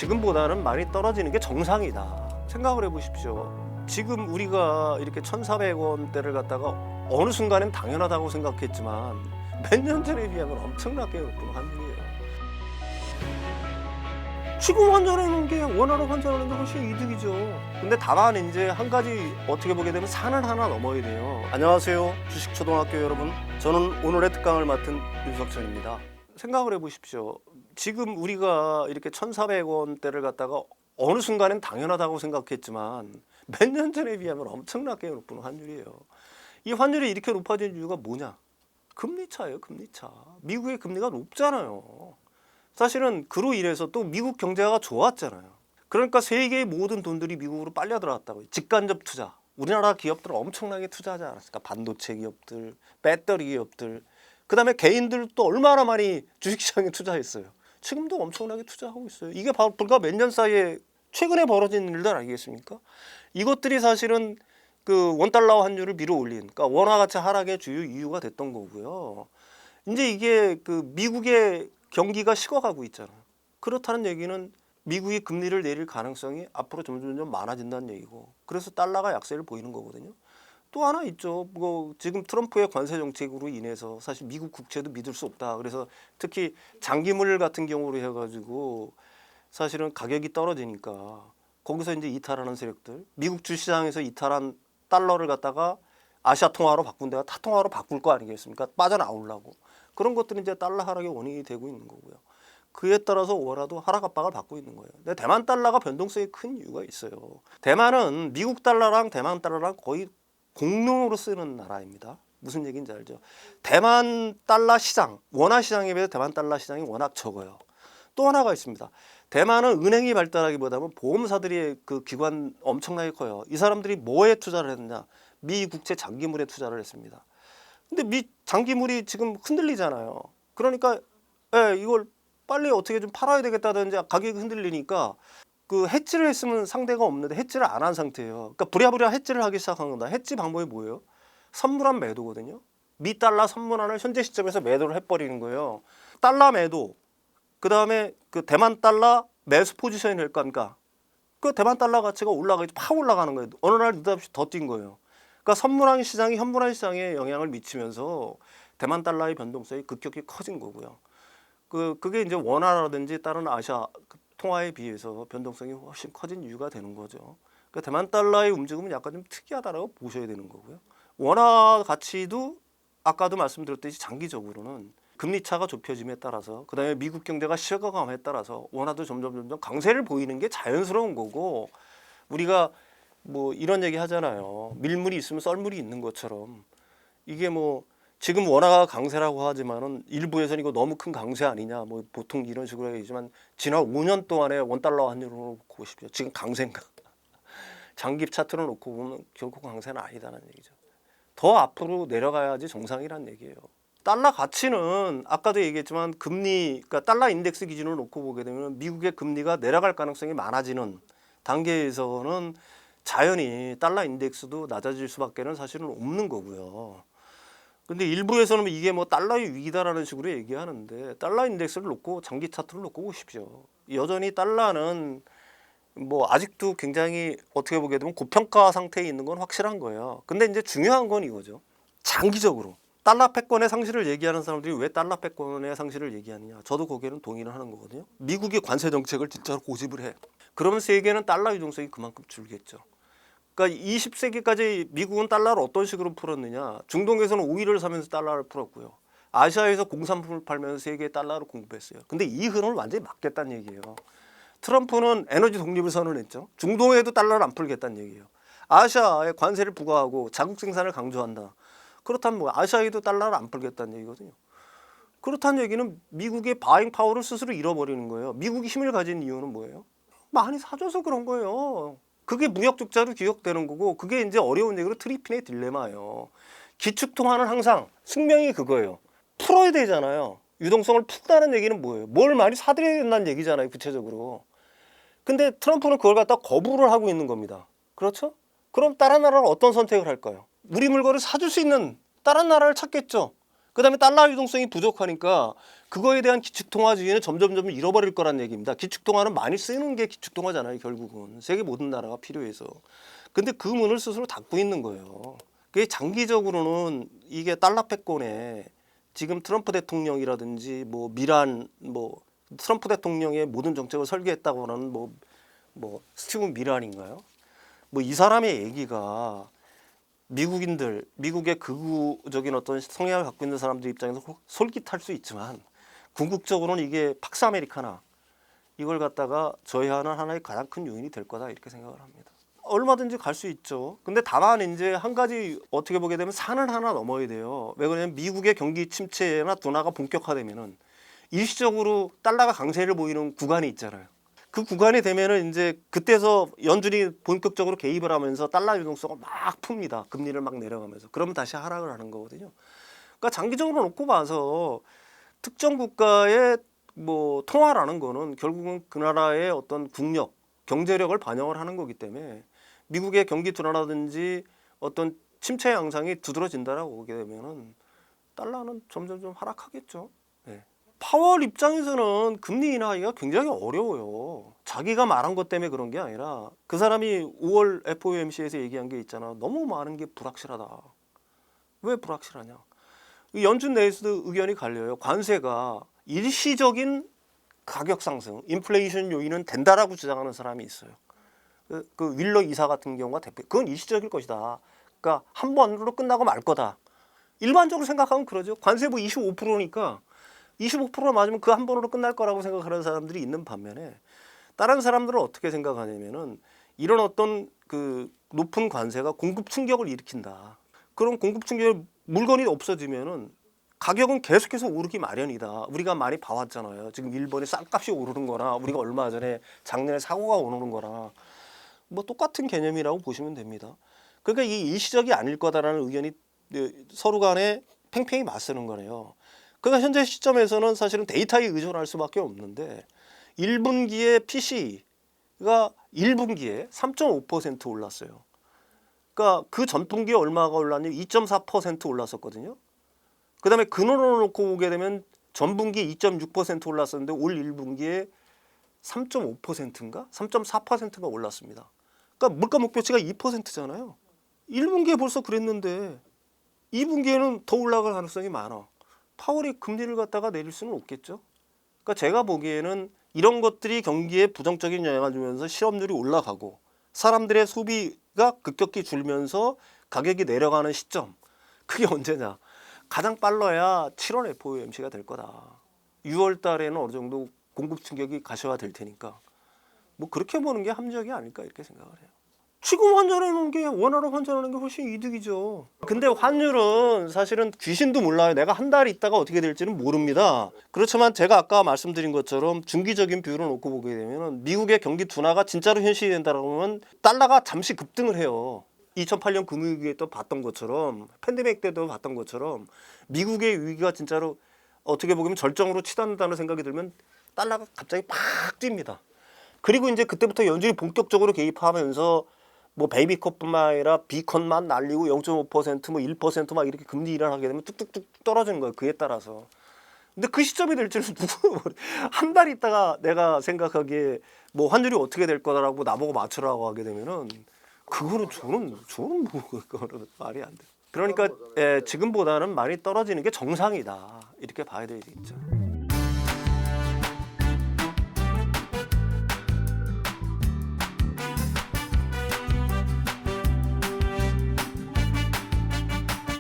지금보다는 많이 떨어지는 게 정상이다. 생각을 해보십시오. 지금 우리가 이렇게 1,400원대를 갖다가 어느 순간엔 당연하다고 생각했지만 몇 년 전에 비하면 엄청나게 높은 환율이에요. 지금 환전하는 게 원화로 환전하는 게 훨씬 이득이죠. 근데 다만 이제 한 가지 어떻게 보게 되면 산을 하나 넘어야 돼요. 안녕하세요, 주식초등학교 여러분. 저는 오늘의 특강을 맡은 윤석천입니다. 생각을 해보십시오. 지금 우리가 이렇게 1,400원대를 갖다가 어느 순간엔 당연하다고 생각했지만 몇 년 전에 비하면 엄청나게 높은 환율이에요. 이 환율이 이렇게 높아진 이유가 뭐냐? 금리 차예요, 금리 차. 미국의 금리가 높잖아요. 사실은 그로 인해서 또 미국 경제가 좋았잖아요. 그러니까 세계의 모든 돈들이 미국으로 빨려 들어갔다고요. 직간접 투자. 우리나라 기업들은 엄청나게 투자하지 않았을까? 반도체 기업들, 배터리 기업들, 그 다음에 개인들도 얼마나 많이 주식시장에 투자했어요. 지금도 엄청나게 투자하고 있어요. 이게 바로 불과 몇 년 사이에 최근에 벌어진 일들 아니겠습니까? 이것들이 사실은 그 원달러 환율을 밀어올린, 그러니까 원화 가치 하락의 주요 이유가 됐던 거고요. 이제 이게 그 미국의 경기가 식어가고 있잖아요. 그렇다는 얘기는 미국이 금리를 내릴 가능성이 앞으로 점점 많아진다는 얘기고, 그래서 달러가 약세를 보이는 거거든요. 또 하나 있죠. 뭐 지금 트럼프의 관세 정책으로 인해서 사실 미국 국채도 믿을 수 없다. 그래서 특히 장기물 같은 경우로 해가지고 사실은 가격이 떨어지니까 거기서 이제 이탈하는 세력들, 미국 주시장에서 이탈한 달러를 갖다가 아시아 통화로 바꾼 데가 타통화로 바꿀 거 아니겠습니까? 빠져나오려고. 그런 것들이 이제 달러 하락의 원인이 되고 있는 거고요. 그에 따라서 원화도 하락 압박을 받고 있는 거예요. 근데 대만 달러가 변동성이 큰 이유가 있어요. 대만은 미국 달러랑 대만 달러랑 거의 공용으로 쓰는 나라입니다. 무슨 얘기인지 알죠? 대만 달러 시장, 원화 시장에 비해서 대만 달러 시장이 워낙 적어요. 또 하나가 있습니다. 대만은 은행이 발달하기보다는 보험사들이 그 기관 엄청나게 커요. 이 사람들이 뭐에 투자를 했느냐? 미 국채 장기물에 투자를 했습니다. 근데 미 장기물이 지금 흔들리잖아요. 그러니까 이걸 빨리 어떻게 좀 팔아야 되겠다든지 가격이 흔들리니까 그 해지를 했으면 상대가 없는데 해지를 안 한 상태예요. 그러니까 부랴부랴 해지를 하기 시작한 겁니다. 해지 방법이 뭐예요? 선물한 매도거든요. 미 달러 선물안을 현재 시점에서 매도를 해버리는 거예요. 달러 매도, 그 다음에 그 대만 달러 매수 포지션이 될 거니까 그 대만 달러 가치가 올라가지 팍 올라가는 거예요. 어느 날 느닷없이 더 뛴 거예요. 그러니까 선물한 시장이 현물한 시장에 영향을 미치면서 대만 달러의 변동성이 급격히 커진 거고요. 그게 이제 원화라든지 다른 아시아 통화에 비해서 변동성이 훨씬 커진 이유가 되는 거죠. 그러니까 대만 달러의 움직임은 약간 좀 특이하다라고 보셔야 되는 거고요. 원화 가치도 아까도 말씀드렸듯이 장기적으로는 금리 차가 좁혀짐에 따라서, 그다음에 미국 경제가 식어감에 따라서 원화도 점점 강세를 보이는 게 자연스러운 거고, 우리가 뭐 이런 얘기 하잖아요. 밀물이 있으면 썰물이 있는 것처럼 이게 뭐 지금 원화가 강세라고 하지만은 일부에서는 이거 너무 큰 강세 아니냐, 뭐 보통 이런 식으로 얘기지만 지난 5년 동안의 원달러 환율을 놓고 보십시오. 지금 강세인가? 장기 차트를 놓고 보면 결코 강세는 아니다는 얘기죠. 더 앞으로 내려가야지 정상이란 얘기예요. 달러 가치는 아까도 얘기했지만 금리, 그러니까 달러 인덱스 기준으로 놓고 보게 되면 미국의 금리가 내려갈 가능성이 많아지는 단계에서는 자연히 달러 인덱스도 낮아질 수밖에는 사실은 없는 거고요. 근데 일부에서는 이게 뭐 달러의 위기다라는 식으로 얘기하는데, 달러 인덱스를 놓고 장기 차트를 놓고 보십시오. 여전히 달러는 뭐 아직도 굉장히 어떻게 보게 되면 고평가 상태에 있는 건 확실한 거예요. 근데 이제 중요한 건 이거죠. 장기적으로 달러 패권의 상실을 얘기하는 사람들이 왜 달러 패권의 상실을 얘기하느냐? 저도 거기에는 동의를 하는 거거든요. 미국이 관세 정책을 진짜로 고집을 해. 그러면 세계는 달러 유동성이 그만큼 줄겠죠. 그러니까 20세기까지 미국은 달러를 어떤 식으로 풀었느냐? 중동에서는 오일을 사면서 달러를 풀었고요. 아시아에서 공산품을 팔면서 세계에 달러를 공급했어요. 근데 이 흐름을 완전히 막겠다는 얘기예요. 트럼프는 에너지 독립을 선언했죠. 중동에도 달러를 안 풀겠다는 얘기예요. 아시아에 관세를 부과하고 자국 생산을 강조한다. 그렇다면 뭐 아시아에도 달러를 안 풀겠다는 얘기거든요. 그렇다는 얘기는 미국의 바잉 파워를 스스로 잃어버리는 거예요. 미국이 힘을 가진 이유는 뭐예요? 많이 사줘서 그런 거예요. 그게 무역 적자로 기억되는 거고, 그게 이제 어려운 얘기로 트리핀의 딜레마예요. 기축통화는 항상 숙명이 그거예요. 풀어야 되잖아요. 유동성을 푼다는 얘기는 뭐예요? 뭘 많이 사들여야 된다는 얘기잖아요, 구체적으로. 근데 트럼프는 그걸 갖다 거부를 하고 있는 겁니다. 그렇죠? 그럼 다른 나라는 어떤 선택을 할까요? 우리 물건을 사줄 수 있는 다른 나라를 찾겠죠. 그다음에 달러 유동성이 부족하니까 그거에 대한 기축통화주의는 점점 잃어버릴 거란 얘기입니다. 기축통화는 많이 쓰는 게 기축통화잖아요. 결국은 세계 모든 나라가 필요해서. 근데 그 문을 스스로 닫고 있는 거예요. 그게 장기적으로는 이게 달러 패권에 지금 트럼프 대통령이라든지 뭐 미란 뭐 트럼프 대통령의 모든 정책을 설계했다고 하는 뭐 스티븐 미란인가요? 뭐 이 사람의 얘기가 미국인들, 미국의 극우적인 어떤 성향을 갖고 있는 사람들 입장에서 솔깃할 수 있지만 궁극적으로는 이게 팍스 아메리카나 이걸 갖다가 저해하는 하나의 가장 큰 요인이 될 거다 이렇게 생각을 합니다. 얼마든지 갈 수 있죠. 근데 다만 이제 한 가지 어떻게 보게 되면 산을 하나 넘어야 돼요. 왜 그러냐면 미국의 경기 침체나 둔화가 본격화되면은 일시적으로 달러가 강세를 보이는 구간이 있잖아요. 그 구간이 되면은 이제 그때서 연준이 본격적으로 개입을 하면서 달러 유동성을 막 풉니다. 금리를 막 내려가면서. 그러면 다시 하락을 하는 거거든요. 그러니까 장기적으로 놓고 봐서 특정 국가의 뭐 통화라는 거는 결국은 그 나라의 어떤 국력, 경제력을 반영을 하는 거기 때문에 미국의 경기 둔화라든지 어떤 침체 양상이 두드러진다라고 보게 되면은 달러는 점점 좀 하락하겠죠. 네. 파월 입장에서는 금리 인하하기가 굉장히 어려워요. 자기가 말한 것 때문에 그런 게 아니라 그 사람이 5월 FOMC에서 얘기한 게 있잖아. 너무 많은 게 불확실하다. 왜 불확실하냐? 연준 내에서도 의견이 갈려요. 관세가 일시적인 가격 상승, 인플레이션 요인은 된다라고 주장하는 사람이 있어요. 그 윌러 이사 같은 경우가 대표. 그건 일시적일 것이다. 그러니까 한 번으로 끝나고 말 거다. 일반적으로 생각하면 그러죠. 관세부 25%니까 25% 맞으면 그 한 번으로 끝날 거라고 생각하는 사람들이 있는 반면에 다른 사람들은 어떻게 생각하냐면은 이런 어떤 그 높은 관세가 공급 충격을 일으킨다. 그런 공급 충격 물건이 없어지면은 가격은 계속해서 오르기 마련이다. 우리가 많이 봐왔잖아요. 지금 일본의 쌀값이 오르는 거나 우리가 얼마 전에 작년에 사고가 오르는 거나 뭐 똑같은 개념이라고 보시면 됩니다. 그러니까 이게 일시적이 아닐 거다라는 의견이 서로 간에 팽팽히 맞서는 거네요. 그러니까 현재 시점에서는 사실은 데이터에 의존할 수밖에 없는데 1분기에 PC가 1분기에 3.5% 올랐어요. 그러니까 그 전분기에 얼마가 올랐냐면 2.4% 올랐었거든요. 그 다음에 근원으로 놓고 보게 되면 전분기 2.6% 올랐었는데 올 1분기에 3.5%인가 3.4%가 올랐습니다. 그러니까 물가 목표치가 2%잖아요. 1분기에 벌써 그랬는데 2분기에는 더 올라갈 가능성이 많아. 파월이 금리를 갖다가 내릴 수는 없겠죠. 그러니까 제가 보기에는 이런 것들이 경기에 부정적인 영향을 주면서 실업률이 올라가고 사람들의 소비가 급격히 줄면서 가격이 내려가는 시점. 그게 언제냐. 가장 빨라야 7월 FOMC가 될 거다. 6월 달에는 어느 정도 공급 충격이 가셔야될 테니까 뭐 그렇게 보는 게 합리적이 아닐까 이렇게 생각을 해요. 지금 환전하는 게 원화로 환전하는 게 훨씬 이득이죠. 근데 환율은 사실은 귀신도 몰라요. 내가 한 달 있다가 어떻게 될지는 모릅니다. 그렇지만 제가 아까 말씀드린 것처럼 중기적인 비율을 놓고 보게 되면 미국의 경기 둔화가 진짜로 현실이 된다면 달러가 잠시 급등을 해요. 2008년 금융위기에 또 봤던 것처럼 팬데믹 때도 봤던 것처럼 미국의 위기가 진짜로 어떻게 보면 절정으로 치닫는다는 생각이 들면 달러가 갑자기 팍 뜁니다. 그리고 이제 그때부터 연준이 본격적으로 개입하면서 뭐 베이비컷뿐만 아니라 비컷만 날리고 0.5% 뭐 1%막 이렇게 금리 인하하게 되면 뚝뚝뚝 떨어지는 거예요. 그에 따라서. 근데 그 시점이 될지는 누구 한 달 있다가 내가 생각하기에 뭐 환율이 어떻게 될 거다라고 나보고 맞추라고 하게 되면은 그거는 저는 뭐 그거는 말이 안 돼. 그러니까 지금보다는 많이 떨어지는 게 정상이다 이렇게 봐야 되겠죠.